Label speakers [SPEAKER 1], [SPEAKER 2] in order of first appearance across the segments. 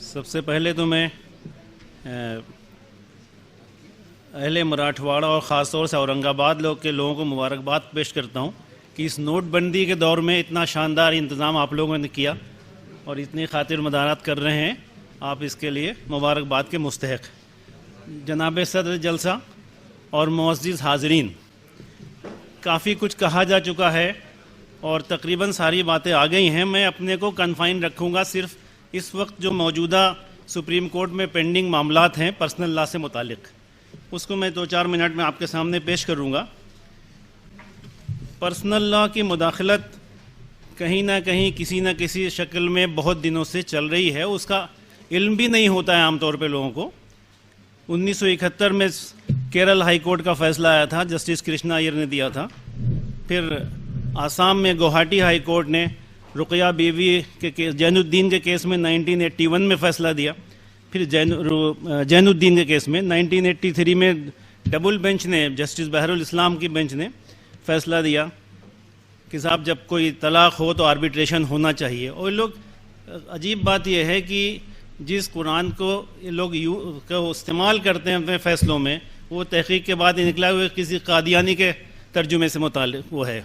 [SPEAKER 1] سب سے پہلے تو میں اہل مراٹھواڑہ اور خاص طور سے اورنگ آباد لوگوں کو مبارکباد پیش کرتا ہوں کہ اس نوٹ بندی کے دور میں اتنا شاندار انتظام آپ لوگوں نے کیا اور اتنی خاطر مدارات کر رہے ہیں. آپ اس کے لیے مبارکباد کے مستحق. جناب صدر جلسہ اور معزز حاضرین، کافی کچھ کہا جا چکا ہے اور تقریباً ساری باتیں آ گئی ہیں. میں اپنے کو کنفائن رکھوں گا صرف اس وقت جو موجودہ سپریم کورٹ میں پینڈنگ معاملات ہیں پرسنل لا سے متعلق، اس کو میں 2-4 منٹ میں آپ کے سامنے پیش کروں گا. پرسنل لا کی مداخلت کہیں نہ کہیں کسی نہ کسی شکل میں بہت دنوں سے چل رہی ہے. اس کا علم بھی نہیں ہوتا ہے عام طور پہ لوگوں کو. 1971 میں کیرل ہائی کورٹ کا فیصلہ آیا تھا، جسٹس کرشنا ایئر نے دیا تھا. پھر آسام میں گوہاٹی ہائی کورٹ نے رقیہ بیوی کے کیس جین الدین کے کیس میں 1981 میں فیصلہ دیا. پھر جین الدین کے کیس میں 1983 میں ڈبل بینچ نے، جسٹس بہر الاسلام کی بینچ نے فیصلہ دیا کہ صاحب جب کوئی طلاق ہو تو آربیٹریشن ہونا چاہیے. اور لوگ، عجیب بات یہ ہے کہ جس قرآن کو لوگ استعمال کرتے ہیں اپنے فیصلوں میں، وہ تحقیق کے بعد نکلا ہوئے کسی قادیانی کے ترجمے سے متعلق وہ ہے.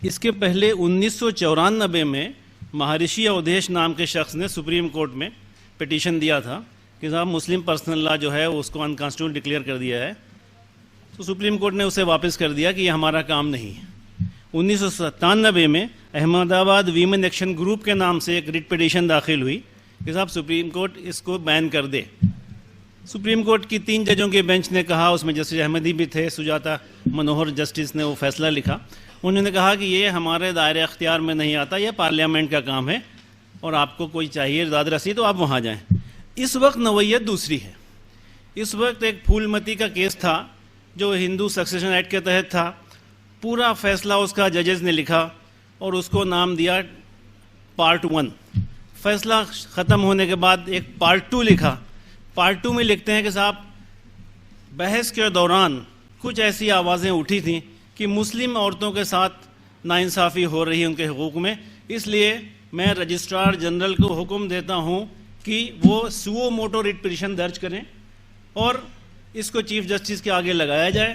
[SPEAKER 1] اس کے پہلے 1994 میں مہارشی اودھیش نام کے شخص نے سپریم کورٹ میں پٹیشن دیا تھا کہ صاحب مسلم پرسنل لا جو ہے اس کو انکانسٹیٹیوشنل ڈکلیئر کر دیا ہے. تو سپریم کورٹ نے اسے واپس کر دیا کہ یہ ہمارا کام نہیں ہے. 1997 میں احمد آباد ویمن ایکشن گروپ کے نام سے ایک ریٹ پٹیشن داخل ہوئی کہ صاحب سپریم کورٹ اس کو بین کر دے. سپریم کورٹ کی 3 ججوں کے بینچ نے کہا، اس میں جسٹس احمدی بھی تھے، سجاتا منوہر جسٹس نے وہ فیصلہ لکھا. انہوں نے کہا کہ یہ ہمارے دائرۂ اختیار میں نہیں آتا، یہ پارلیمنٹ کا کام ہے اور آپ کو کوئی چاہیے داد رسی تو آپ وہاں جائیں. اس وقت نوعیت دوسری ہے. اس وقت ایک پھول متی کا کیس تھا جو ہندو سکسیشن ایکٹ کے تحت تھا. پورا فیصلہ اس کا ججز نے لکھا اور اس کو نام دیا پارٹ 1. فیصلہ ختم ہونے کے بعد ایک پارٹ 2 لکھا. پارٹ 2 میں لکھتے ہیں کہ صاحب بحث کے دوران کچھ ایسی آوازیں اٹھی تھیں کہ مسلم عورتوں کے ساتھ ناانصافی ہو رہی ہے ان کے حقوق میں، اس لیے میں رجسٹرار جنرل کو حکم دیتا ہوں کہ وہ سوو موٹو ریٹ پٹیشن درج کریں اور اس کو چیف جسٹس کے آگے لگایا جائے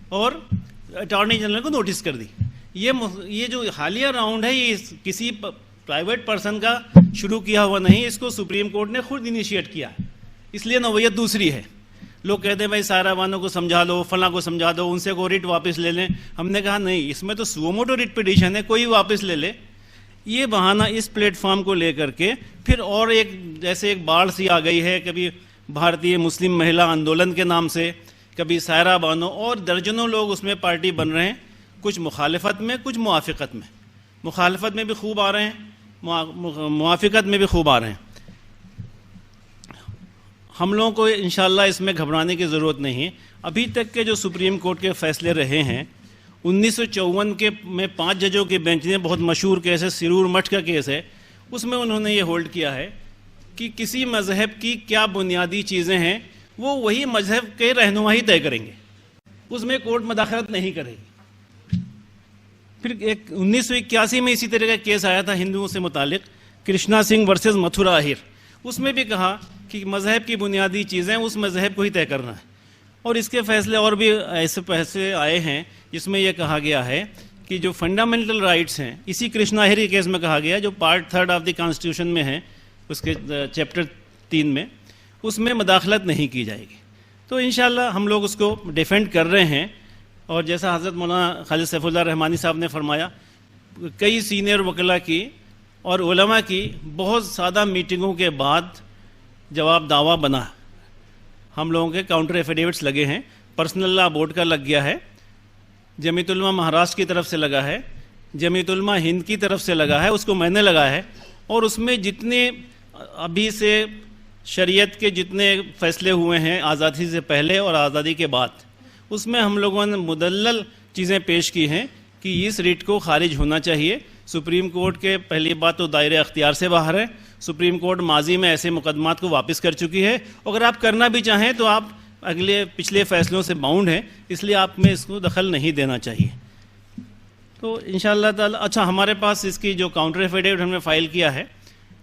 [SPEAKER 1] اور اٹارنی جنرل کو نوٹس کر دی. یہ جو حالیہ راؤنڈ ہے یہ کسی پرائیویٹ پرسن کا شروع کیا ہوا نہیں، اس کو سپریم کورٹ نے خود انیشیٹ کیا ہے. اس لیے نوعیت دوسری ہے. لوگ کہتے ہیں بھائی سارا بانوں کو سمجھا دو، فلاں کو سمجھا دو، ان سے کو ریٹ واپس لے لیں. ہم نے کہا نہیں، اس میں تو سوو موٹو ریٹ پٹیشن ہے، کوئی واپس لے لے. یہ بہانہ اس پلیٹ فارم کو لے کر کے پھر اور ایک جیسے ایک باڑھ سی آ گئی ہے، کبھی بھارتیہ مسلم مہیلا آندولن کے نام سے، کبھی سائرہ بانو، اور درجنوں لوگ اس میں پارٹی بن رہے ہیں. کچھ مخالفت میں، کچھ موافقت میں. مخالفت میں بھی خوب آ رہے ہیں، موافقت میں بھی خوب آ رہے ہیں. ہم لوگوں کو انشاءاللہ اس میں گھبرانے کی ضرورت نہیں. ابھی تک کے جو سپریم کورٹ کے فیصلے رہے ہیں، 1954 کے میں 5 ججوں کے بینچ نے، بہت مشہور کیس ہے، سرور مٹھ کا کیس ہے، اس میں انہوں نے یہ ہولڈ کیا ہے کہ کسی مذہب کی کیا بنیادی چیزیں ہیں وہ وہی مذہب کے رہنمائی طے کریں گے، اس میں کورٹ مداخلت نہیں کرے گی. پھر ایک 1981 میں اسی طرح کا کیس آیا تھا ہندوؤں سے متعلق، کرشنا سنگھ ورسز متھرا اہیر. اس میں بھی کہا کہ مذہب کی بنیادی چیزیں اس مذہب کو ہی طے کرنا ہے. اور اس کے فیصلے اور بھی ایسے فیصلے آئے ہیں جس میں یہ کہا گیا ہے کہ جو فنڈامنٹل رائٹس ہیں، اسی کرشنا اہیر کے کیس میں کہا گیا جو پارٹ 3 آف دی کانسٹیٹیوشن میں ہے، اس کے چیپٹر 3 میں، اس میں مداخلت نہیں کی جائے گی. تو انشاءاللہ ہم لوگ اس کو ڈیفینڈ کر رہے ہیں. اور جیسا حضرت مولانا خالد سیف اللہ رحمانی صاحب نے فرمایا، کئی سینئر وکلاء کی اور علماء کی بہت سادہ میٹنگوں کے بعد جواب دعویٰ بنا. ہم لوگوں کے کاؤنٹر ایفیڈیوٹس لگے ہیں. پرسنل لا بورڈ کا لگ گیا ہے، جمیعت علماء مہاراشٹر کی طرف سے لگا ہے، جمیعت علماء ہند کی طرف سے لگا ہے، اس کو میں نے لگا ہے. اور اس میں جتنے ابھی سے شریعت کے جتنے فیصلے ہوئے ہیں آزادی سے پہلے اور آزادی کے بعد، اس میں ہم لوگوں نے مدلل چیزیں پیش کی ہیں کہ اس ریٹ کو خارج ہونا چاہیے. سپریم کورٹ کے پہلی بات تو دائرۂ اختیار سے باہر ہے. سپریم کورٹ ماضی میں ایسے مقدمات کو واپس کر چکی ہے. اگر آپ کرنا بھی چاہیں تو آپ پچھلے فیصلوں سے باؤنڈ ہیں، اس لیے آپ میں اس کو دخل نہیں دینا چاہیے. تو انشاءاللہ تعالی اچھا، ہمارے پاس اس کی جو کاؤنٹر ایفیڈیوٹ ہم نے فائل کیا ہے،